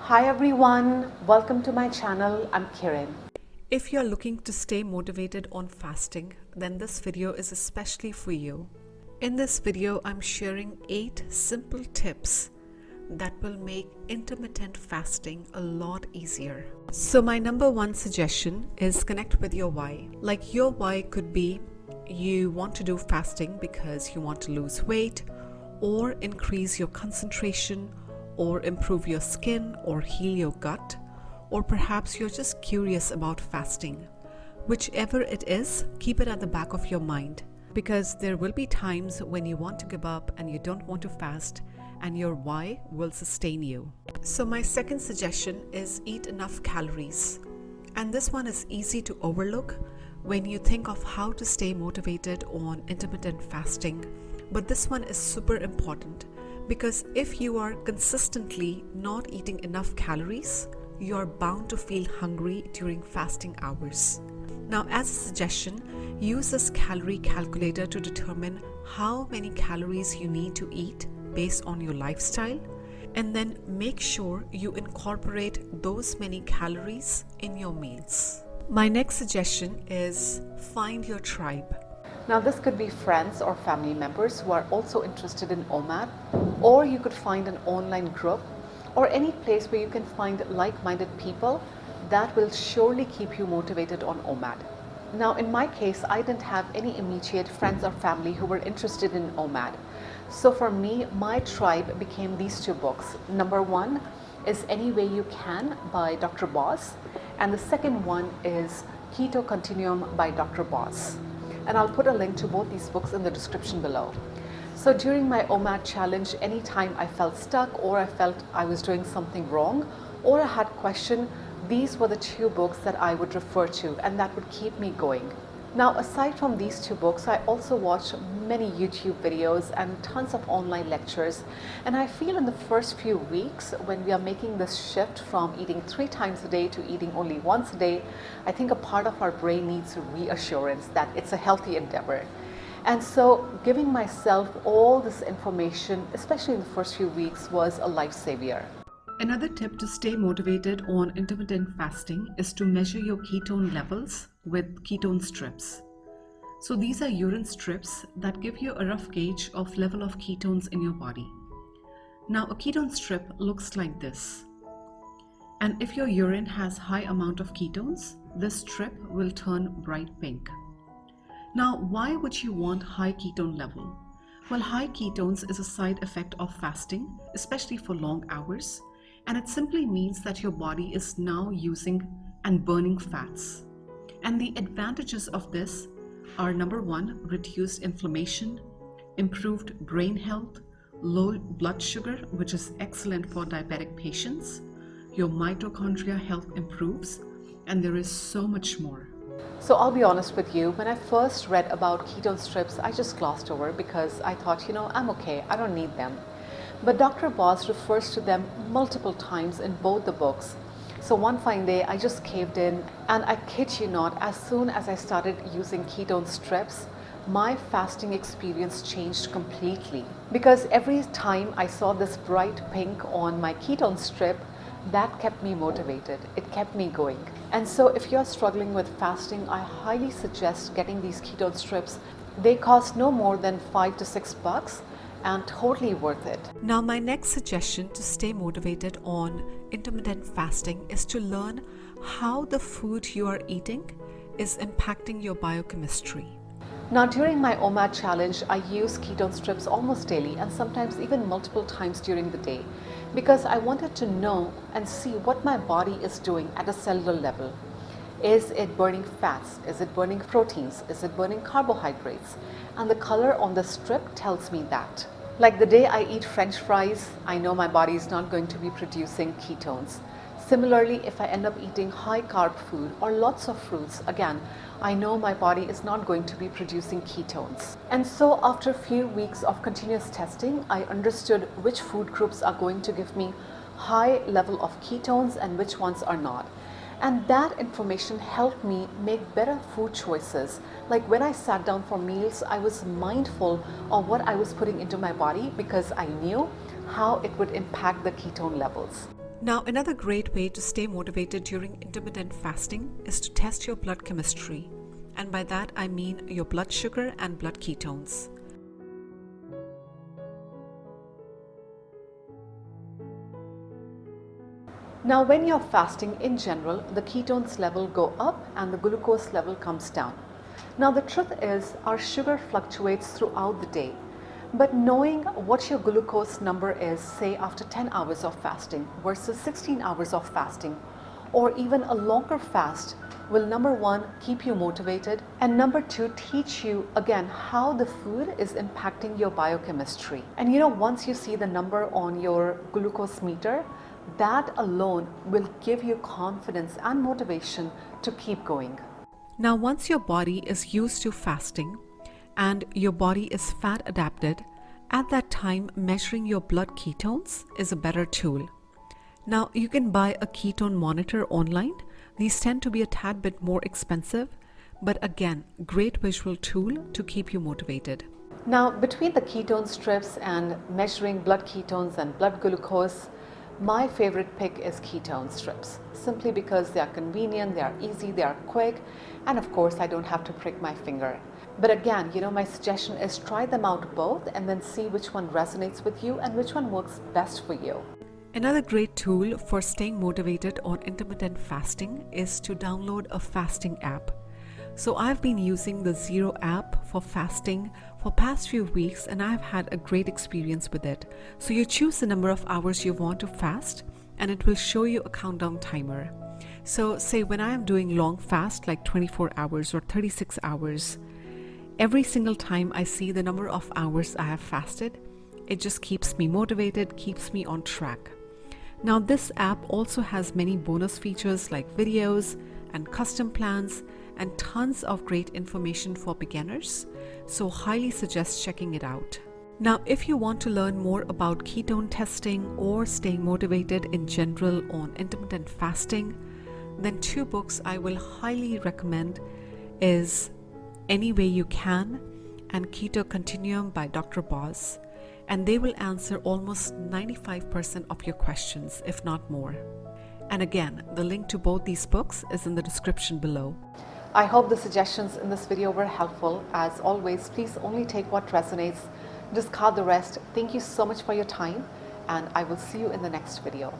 Hi everyone, welcome to my channel. I'm Kiran. If you're looking to stay motivated on fasting, then this video is especially for you. In this video, I'm sharing 8 simple tips that will make intermittent fasting a lot easier. So my number one suggestion is connect with your why. Like your why could be you want to do fasting because you want to lose weight or increase your concentration or improve your skin or heal your gut, or perhaps you're just curious about fasting. Whichever it is, keep it at the back of your mind, because there will be times when you want to give up and you don't want to fast, and your why will sustain you. So my second suggestion is eat enough calories. And this one is easy to overlook when you think of how to stay motivated on intermittent fasting. But this one is super important, because if you are consistently not eating enough calories, you are bound to feel hungry during fasting hours. Now, as a suggestion, use this calorie calculator to determine how many calories you need to eat based on your lifestyle, and then make sure you incorporate those many calories in your meals. My next suggestion is find your tribe. Now this could be friends or family members who are also interested in OMAD, or you could find an online group or any place where you can find like-minded people that will surely keep you motivated on OMAD. Now in my case, I didn't have any immediate friends or family who were interested in OMAD. So for me, my tribe became these 2 books. Number one is Any Way You Can by Dr. Boss, and the second one is Keto Continuum by Dr. Boss. And I'll put a link to both these books in the description below. So during my OMAD challenge, anytime I felt stuck or I felt I was doing something wrong or I had a question, these were the 2 books that I would refer to, and that would keep me going. Now, aside from these 2 books, I also watch many YouTube videos and tons of online lectures. And I feel in the first few weeks, when we are making this shift from eating 3 times a day to eating only once a day, I think a part of our brain needs reassurance that it's a healthy endeavor. And so giving myself all this information, especially in the first few weeks, was a lifesaver. Another tip to stay motivated on intermittent fasting is to measure your ketone levels with ketone strips. So these are urine strips that give you a rough gauge of level of ketones in your body. Now a ketone strip looks like this. And if your urine has high amount of ketones, this strip will turn bright pink. Now why would you want high ketone level? Well, high ketones is a side effect of fasting, especially for long hours. And it simply means that your body is now using and burning fats. And the advantages of this are, number one, reduced inflammation, improved brain health, low blood sugar, which is excellent for diabetic patients, your mitochondria health improves, and there is so much more. So I'll be honest with you, when I first read about ketone strips, I just glossed over because I thought, I'm okay, I don't need them. But Dr. Boss refers to them multiple times in both the books. So one fine day, I just caved in, and I kid you not, as soon as I started using ketone strips, my fasting experience changed completely. Because every time I saw this bright pink on my ketone strip, that kept me motivated. It kept me going. And so if you're struggling with fasting, I highly suggest getting these ketone strips. They cost no more than $5 to $6 and totally worth it. Now my next suggestion to stay motivated on intermittent fasting is to learn how the food you are eating is impacting your biochemistry. Now during my OMAD challenge, I use ketone strips almost daily and sometimes even multiple times during the day, because I wanted to know and see what my body is doing at a cellular level. Is it burning fats? Is it burning proteins? Is it burning carbohydrates? And the color on the strip tells me that. Like the day I eat French fries, I know my body is not going to be producing ketones. Similarly, if I end up eating high carb food or lots of fruits, again, I know my body is not going to be producing ketones. And so after a few weeks of continuous testing, I understood which food groups are going to give me high level of ketones and which ones are not. And that information helped me make better food choices. Like when I sat down for meals, I was mindful of what I was putting into my body because I knew how it would impact the ketone levels. Now, another great way to stay motivated during intermittent fasting is to test your blood chemistry. And by that, I mean your blood sugar and blood ketones. Now, when you're fasting in general, the ketones level go up and the glucose level comes down. Now, the truth is our sugar fluctuates throughout the day. But knowing what your glucose number is, say after 10 hours of fasting versus 16 hours of fasting, or even a longer fast, will number one, keep you motivated, and number two, teach you again how the food is impacting your biochemistry. And once you see the number on your glucose meter, that alone will give you confidence and motivation to keep going. Now, once your body is used to fasting and your body is fat adapted, at that time measuring your blood ketones is a better tool. Now, you can buy a ketone monitor online. These tend to be a tad bit more expensive, but again, great visual tool to keep you motivated. Now, between the ketone strips and measuring blood ketones and blood glucose, my favorite pick is ketone strips, simply because they are convenient, they are easy, they are quick, and of course I don't have to prick my finger. But again, my suggestion is try them out both and then see which one resonates with you and which one works best for you. Another great tool for staying motivated on intermittent fasting is to download a fasting app. So I've been using the Zero app for fasting for past few weeks and I've had a great experience with it. So you choose the number of hours you want to fast and it will show you a countdown timer. So say when I am doing long fast like 24 hours or 36 hours, every single time I see the number of hours I have fasted, it just keeps me motivated, keeps me on track. Now this app also has many bonus features like videos and custom plans and tons of great information for beginners, so highly suggest checking it out. Now, if you want to learn more about ketone testing or staying motivated in general on intermittent fasting, then two books I will highly recommend is Any Way You Can and Keto Continuum by Dr. Boz, and they will answer almost 95% of your questions, if not more. And again, the link to both these books is in the description below. I hope the suggestions in this video were helpful. As always, please only take what resonates, discard the rest. Thank you so much for your time, and I will see you in the next video.